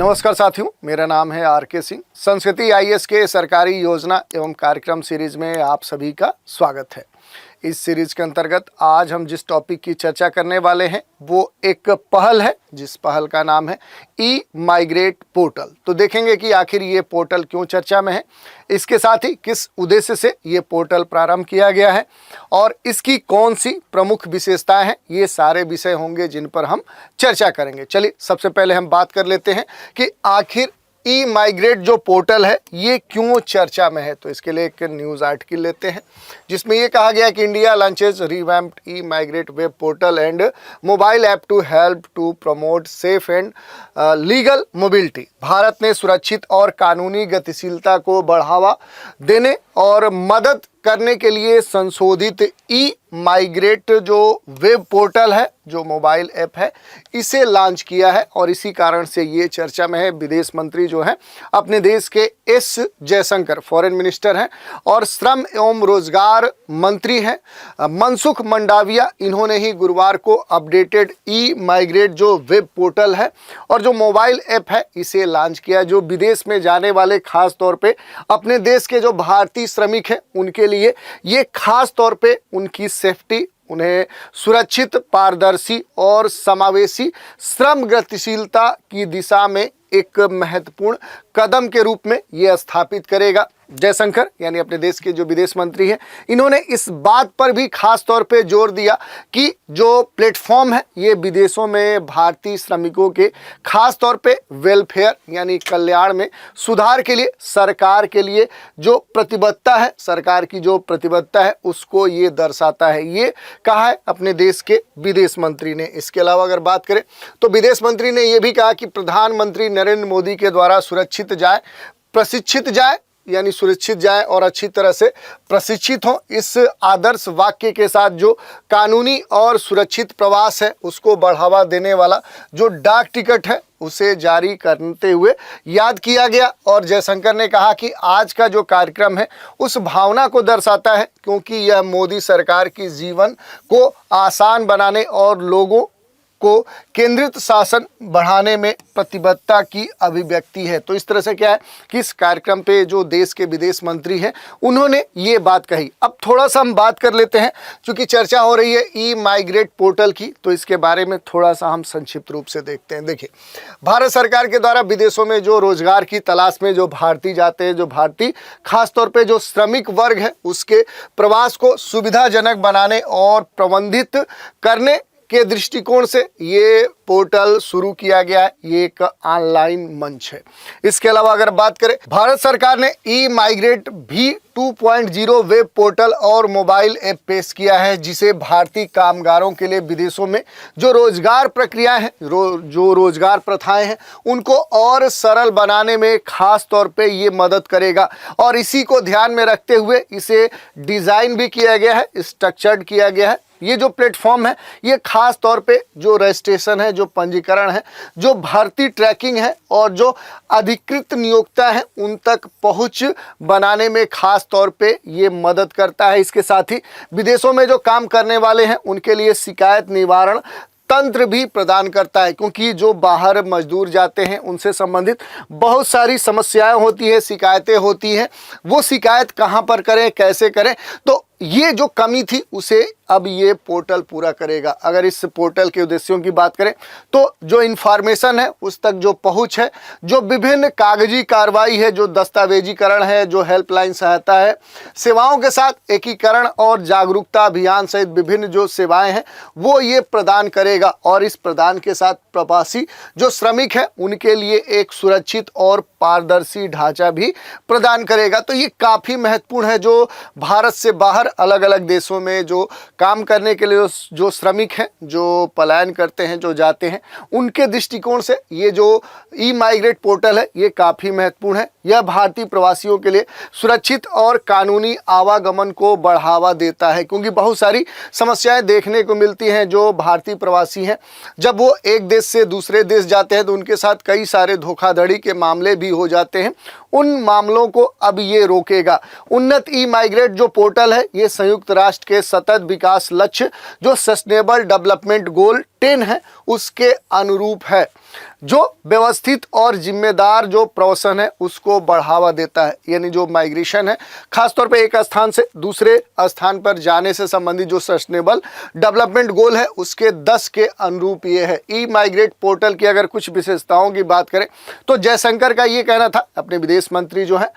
नमस्कार साथियों, मेरा नाम है आर.के. सिंह। संस्कृति आईएएस के सरकारी योजना एवं कार्यक्रम सीरीज में आप सभी का स्वागत है। इस सीरीज के अंतर्गत आज हम जिस टॉपिक की चर्चा करने वाले हैं वो एक पहल है, जिस पहल का नाम है ई माइग्रेट पोर्टल। तो देखेंगे कि आखिर ये पोर्टल क्यों चर्चा में है, इसके साथ ही किस उद्देश्य से ये पोर्टल प्रारंभ किया गया है और इसकी कौन सी प्रमुख विशेषताएं हैं, ये सारे विषय होंगे जिन पर हम चर्चा करेंगे। चलिए सबसे पहले हम बात कर लेते हैं कि आखिर ई माइग्रेट जो पोर्टल है ये क्यों चर्चा में है। तो इसके लिए एक न्यूज़ आर्टिकल लेते हैं जिसमें ये कहा गया कि India launches revamped e migrate web portal and mobile app to help to promote safe and legal mobility. Bharat ने सुरक्षित और कानूनी गतिशीलता को बढ़ावा देने और मदद करने के लिए संशोधित ई माइग्रेट जो वेब पोर्टल है, जो मोबाइल ऐप है, इसे लॉन्च किया है और इसी कारण से ये चर्चा में है। विदेश मंत्री जो है अपने देश के एस जयशंकर फॉरेन मिनिस्टर हैं और श्रम एवं रोजगार मंत्री हैं मनसुख मंडाविया, इन्होंने ही गुरुवार को अपडेटेड ई माइग्रेट जो वेब पोर्टल है और जो मोबाइल ऐप है इसे लॉन्च किया, जो विदेश में जाने वाले खास तौर पे अपने देश के जो भारतीय श्रमिक हैं उनके लिए ये खास तौर पे उनकी सेफ्टी, उन्हें सुरक्षित, पारदर्शी और समावेशी श्रम गतिशीलता की दिशा में एक महत्वपूर्ण कदम के रूप में ये स्थापित करेगा। जयशंकर यानी अपने देश के जो विदेश मंत्री हैं, इन्होंने इस बात पर भी खास तौर पे जोर दिया कि जो प्लेटफॉर्म है ये विदेशों में भारतीय श्रमिकों के खास तौर पे वेलफेयर यानी कल्याण में सुधार के लिए सरकार के लिए जो प्रतिबद्धता है, सरकार की जो प्रतिबद्धता है उसको ये दर्शाता है। ये कहा है अपने देश के विदेश मंत्री ने। इसके अलावा अगर बात करें तो विदेश मंत्री ने यह भी कहा कि प्रधानमंत्री नरेंद्र मोदी के द्वारा सुरक्षित जाए, प्रशिक्षित जाए यानी सुरक्षित जाए और अच्छी तरह से प्रशिक्षित हो, इस आदर्श वाक्य के साथ जो कानूनी और सुरक्षित प्रवास है उसको बढ़ावा देने वाला जो डाक टिकट है उसे जारी करते हुए याद किया गया। और जयशंकर ने कहा कि आज का जो कार्यक्रम है उस भावना को दर्शाता है क्योंकि यह मोदी सरकार की जीवन को आसान बनाने और लोगों को केंद्रित शासन बढ़ाने में प्रतिबद्धता की अभिव्यक्ति है। तो इस तरह से क्या है कि इस कार्यक्रम पे जो देश के विदेश मंत्री हैं उन्होंने ये बात कही। अब थोड़ा सा हम बात कर लेते हैं, क्योंकि चर्चा हो रही है ई माइग्रेट पोर्टल की, तो इसके बारे में थोड़ा सा हम संक्षिप्त रूप से देखते हैं। देखिए, भारत सरकार के द्वारा विदेशों में जो रोजगार की तलाश में जो भारतीय जाते हैं, जो भारतीय खासतौर पर जो श्रमिक वर्ग है उसके प्रवास को सुविधाजनक बनाने और प्रबंधित करने के दृष्टिकोण से ये पोर्टल शुरू किया गया है। ये एक ऑनलाइन मंच है। इसके अलावा अगर बात करें, भारत सरकार ने ई माइग्रेट भी 2.0 वेब पोर्टल और मोबाइल ऐप पेश किया है, जिसे भारतीय कामगारों के लिए विदेशों में जो रोजगार प्रक्रियाएं हैं, जो रोजगार प्रथाएं हैं, उनको और सरल बनाने में खास तौर पे ये मदद करेगा। और इसी को ध्यान में रखते हुए इसे डिजाइन भी किया गया है, स्ट्रक्चर्ड किया गया है। ये जो प्लेटफॉर्म है ये खास तौर पे जो रजिस्ट्रेशन है, जो पंजीकरण है, जो भर्ती ट्रैकिंग है और जो अधिकृत नियोक्ता है उन तक पहुंच बनाने में खास तौर पे ये मदद करता है। इसके साथ ही विदेशों में जो काम करने वाले हैं उनके लिए शिकायत निवारण तंत्र भी प्रदान करता है, क्योंकि जो बाहर मजदूर जाते हैं उनसे संबंधित बहुत सारी समस्याएं होती है, शिकायतें होती हैं। वो शिकायत कहां पर करें, कैसे करें, तो ये जो कमी थी उसे अब ये पोर्टल पूरा करेगा। अगर इस पोर्टल के उद्देश्यों की बात करें तो जो इन्फॉर्मेशन है उस तक जो पहुंच है, जो विभिन्न कागजी कार्रवाई है, जो दस्तावेजीकरण है, जो हेल्पलाइन सहायता है, सेवाओं के साथ एकीकरण और जागरूकता अभियान सहित विभिन्न जो सेवाएं हैं वो ये प्रदान करेगा। और इस प्रदान के साथ प्रवासी जो श्रमिक है उनके लिए एक सुरक्षित और पारदर्शी ढांचा भी प्रदान करेगा। तो ये काफ़ी महत्वपूर्ण है। जो भारत से बाहर अलग अलग देशों में जो काम करने के लिए जो श्रमिक हैं, जो पलायन करते हैं, जो जाते हैं, उनके दृष्टिकोण से ये जो ई माइग्रेट पोर्टल है ये काफ़ी महत्वपूर्ण है। यह भारतीय प्रवासियों के लिए सुरक्षित और कानूनी आवागमन को बढ़ावा देता है, क्योंकि बहुत सारी समस्याएं देखने को मिलती हैं। जो भारतीय प्रवासी हैं जब वो एक देश से दूसरे देश जाते हैं तो उनके साथ कई सारे धोखाधड़ी के मामले भी हो जाते हैं। उन मामलों को अब ये रोकेगा। उन्नत ई माइग्रेट जो पोर्टल है ये संयुक्त राष्ट्र के सतत विकास लक्ष्य जो सस्टेनेबल डेवलपमेंट गोल 10 है उसके अनुरूप है। जो व्यवस्थित और जिम्मेदार जो प्रवासन है उसको बढ़ावा देता है। यानी जो माइग्रेशन है, खासतौर पे एक स्थान से दूसरे स्थान पर जाने से संबंधित जो सस्टेनेबल डेवलपमेंट गोल है उसके 10 के अनुरूप ये है। ई माइग्रेट पोर्टल की अगर कुछ विशेषताओं की बात करें तो जयशंकर का ये कहना था, अपने विदेश मंत्री जो है,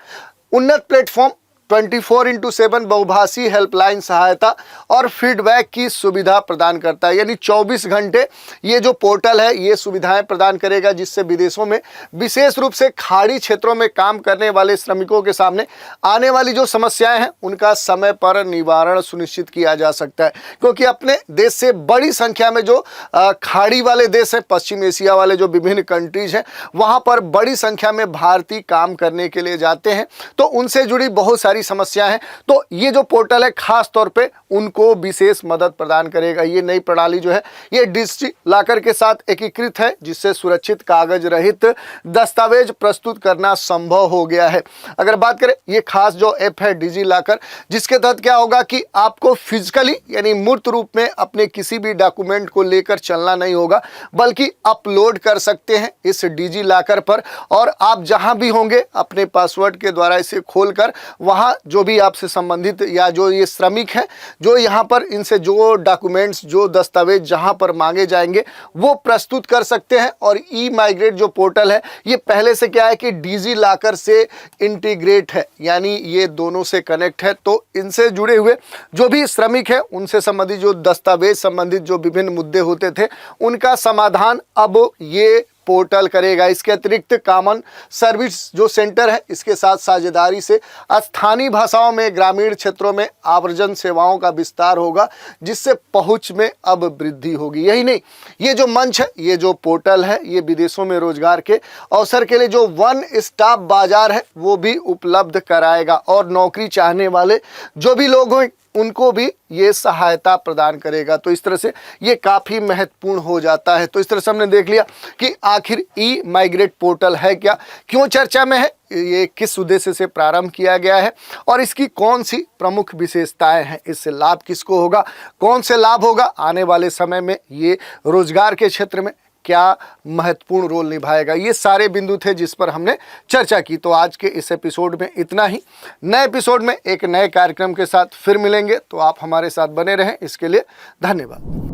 उन्नत प्लेटफॉर्म, 24x7 बहुभाषी हेल्पलाइन सहायता और फीडबैक की सुविधा प्रदान करता है। यानी 24 घंटे ये जो पोर्टल है ये सुविधाएं प्रदान करेगा, जिससे विदेशों में विशेष रूप से खाड़ी क्षेत्रों में काम करने वाले श्रमिकों के सामने आने वाली जो समस्याएं हैं उनका समय पर निवारण सुनिश्चित किया जा सकता है। क्योंकि अपने देश से बड़ी संख्या में जो खाड़ी वाले देश हैं, पश्चिम एशिया वाले जो विभिन्न कंट्रीज हैं, वहाँ पर बड़ी संख्या में भारतीय काम करने के लिए जाते हैं, तो उनसे जुड़ी बहुत सारी समस्या है। तो ये जो पोर्टल है खास तौर पे उनको विशेष मदद प्रदान करेगा। ये नई प्रणाली जो है ये डिजिलॉकर के साथ एकीकृत है, जिससे सुरक्षित कागज रहित दस्तावेज प्रस्तुत करना संभव हो गया है। अगर बात करें ये खास जो ऐप है डिजिलॉकर, जिसके तहत क्या होगा कि आपको फिजिकली यानी मूर्त रूप में अपने किसी भी डॉक्यूमेंट को लेकर चलना नहीं होगा, बल्कि अपलोड कर सकते हैं इस डिजिलॉकर पर, और आप जहां भी होंगे अपने पासवर्ड के द्वारा इसे खोलकर वहां जो भी आपसे संबंधित या जो ये श्रमिक हैं, जो यहाँ पर इनसे जो डॉक्यूमेंट्स, जो दस्तावेज जहाँ पर मांगे जाएंगे वो प्रस्तुत कर सकते हैं। और ई माइग्रेट जो पोर्टल है ये पहले से क्या है कि डिजिलॉकर से इंटीग्रेट है, यानी ये दोनों से कनेक्ट है। तो इनसे जुड़े हुए जो भी श्रमिक हैं उनसे संबंधित जो दस्तावेज संबंधित जो विभिन्न मुद्दे होते थे उनका समाधान अब ये पोर्टल करेगा। इसके अतिरिक्त कॉमन सर्विस जो सेंटर है इसके साथ साझेदारी से स्थानीय भाषाओं में ग्रामीण क्षेत्रों में आवर्जन सेवाओं का विस्तार होगा, जिससे पहुंच में अब वृद्धि होगी। यही नहीं, ये जो मंच है, ये जो पोर्टल है, ये विदेशों में रोजगार के अवसर के लिए जो वन स्टॉप बाजार है वो भी उपलब्ध कराएगा, और नौकरी चाहने वाले जो भी लोग हों उनको भी ये सहायता प्रदान करेगा। तो इस तरह से ये काफ़ी महत्वपूर्ण हो जाता है। तो इस तरह से हमने देख लिया कि आखिर ई माइग्रेट पोर्टल है क्या, क्यों चर्चा में है, ये किस उद्देश्य से प्रारंभ किया गया है, और इसकी कौन सी प्रमुख विशेषताएं हैं, इससे लाभ किसको होगा, कौन से लाभ होगा, आने वाले समय में ये रोजगार के क्षेत्र में क्या महत्वपूर्ण रोल निभाएगा। ये सारे बिंदु थे जिस पर हमने चर्चा की। तो आज के इस एपिसोड में इतना ही। नए एपिसोड में एक नए कार्यक्रम के साथ फिर मिलेंगे, तो आप हमारे साथ बने रहें। इसके लिए धन्यवाद।